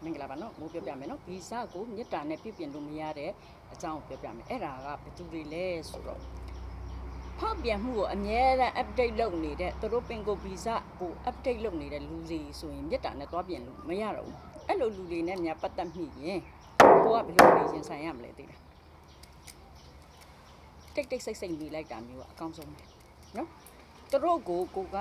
မင်္ဂလာပါနော်မိုးပြောပြမယ်နော်ဗီဇကိုမြစ်တာနဲ့ပြုပြင်လို့မရတဲ့အကြောင်းကိုပြောပြမယ်အဲ့ဒါကဘယ်သူတွေလဲဆိုတော့ဖောက်ပြန်မှုကိုအမြဲတမ်း update လုပ်နေတဲ့သူတို့ပင်ကိုဗီဇကို update လုပ်နေတဲ့လူတွေဆိုရင်မြစ်တာနဲ့တွားပြင်လို့မရတော့ဘူးအဲ့လိုလူတွေနဲ့များပတ်သက်မိရင်ကိုကဘယ်လိုနေရင်ဆိုင်ရမလဲသိလားတိတ်တိတ်ဆိတ်ဆိတ်နေလိုက်တာမျိုးကအကောင်းဆုံးပဲနော်သူတို့ကိုက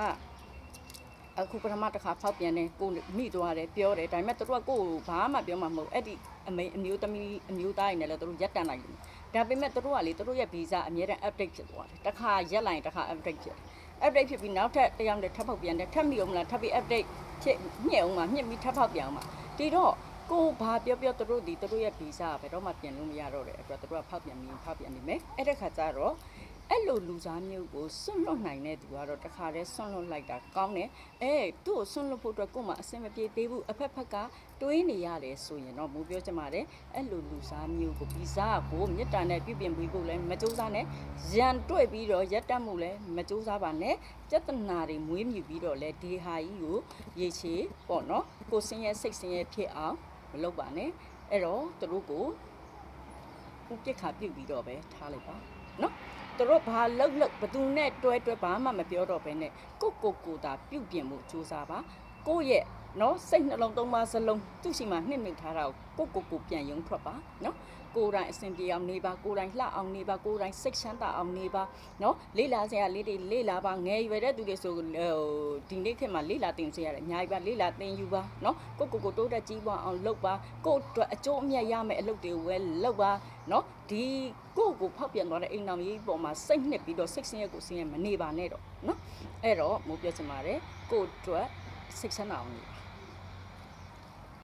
အခုပထမတစ်ခါဖောက်ပြန်တယ်ကိုမိသွားတယ်ပြောတယ်ဒါပေမဲ့သူတို့ကကိုယ်ဘာမှပြောမှာမဟုတ်အဲ့ဒီအမျိုးသမီးအမျိုးသားတွေနဲ့လည်းသူတို့ရက်တန်လိုက်တယ်ဒါပေမဲ့သူတို့ကလေသူတို့ရဲ့ဗီဇအမြဲတမ်း update ဖြစ်သွားတယ်တစ်ခါရက်လိုက်တစ်ခါ update ဖြစ်ပြီးနောက်ထပ်တစ်ယောက်နဲ့ထပ်ဖောက်ပြန်တယ်ထပ်မိအောင်မလားထပ်ပြီး update ဖြစ်ညှက်အောင်မှာညှက်ပြီးထပ်ဖောက်ပြန်အောင်မှာဒီတော့ကိုဘာပြောသူတို့ရဲ့ဗီဇဘယ်တော့မှပြန်လို့မရတော့တဲ့အတွက်သူတို့ကဖောက်ပြန်နေမယ်အဲ့တဲ့ခါကျတော့အဲ့လိုလူစားမျိုးကိုစွန့်လွတ်နိုင်တဲ့သူကတော့တခါတည်းစွန့်လွတ်လိုက်တာကောင်းတယ်သူ့ကိုစွန့်လွတ်ဖို့အတွက်ကိုယ်မှအဆင်မပြေသေးဘူးအဖက်ဖက်ကတွေးနေရတယ်ဆိုရင်တော့မိုးပြောချင်ပါတယ်အဲ့လိုလူစားမျိုးကိုဗီဇကိုမြစ်တာနဲ့ပြုပြင်ပြီးဖို့လည်းမကြိုးစားနဲ့ရန်တွေ့ပြီးတော့ရက်တက်မှုလည်းမကြိုးစားပါနဲ့စက်တနာတွေမွေးမြူပြီးတော့လည်းဒီဟာကြီးကိုရေချေပေါ့နော်ကိုစင်းရဲ့စိတ်စင်းရဲ့ဖြစ်အောင်မလုပ်ပါနဲ့အဲ့တော့သူတို့ကိုပြစ်ခါပြုတ်ပြီးတော့ပဲထားလိုက်ပါနော်သူတို့ဘာလှုပ်ဘသူနဲ့တွဲဘာမှမပြောတော့ဘဲနဲ့ကိုသာပြုတ်ပြင်မှုစူးစမ်းပါကိုရဲ့နော်စိတ်နှလုံးသုံးပါးစလုံးသူ့ရှိမှနှစ်မိထားတာကိုပြန်ယုံထွက်ပါနော်ကိုယ်တိုင်အစဉ်ပြေအောင်နေပါကိုယ်တိုင်လှအောင်နေပါကိုယ်တိုင်စိတ်ချမ်းသာအောင်နေပါနော်လေးလာစရာလေးတွေလေးလာပါငယ်ရွယ်တဲ့သူတွေဆိုဒီနေ့ခေတ်မှာလေးလာတင်စေရတယ်အများကြီးပါလေးလာတင်ယူပါနော်ကိုတိုးတက်ကြီးပွားအောင်လုပ်ပါကိုအတွက်အကျိုးအမြတ်ရမယ်အလုပ်တွေဝဲလုပ်ပါနော်ဒီကိုဖောက်ပြန်သွားတဲ့အိမ်တော်ကြီးပေါ်မှာစိတ်နှစ်ပြီးတော့စိတ်ဆင်းရဲကိုဆင်းရဲမနေပါနဲ့တော့နော်အဲ့တော့မိုးပြောချင်ပါတယ်ကိုအတွက်စိတ်ချမ်းသာအောင်နေ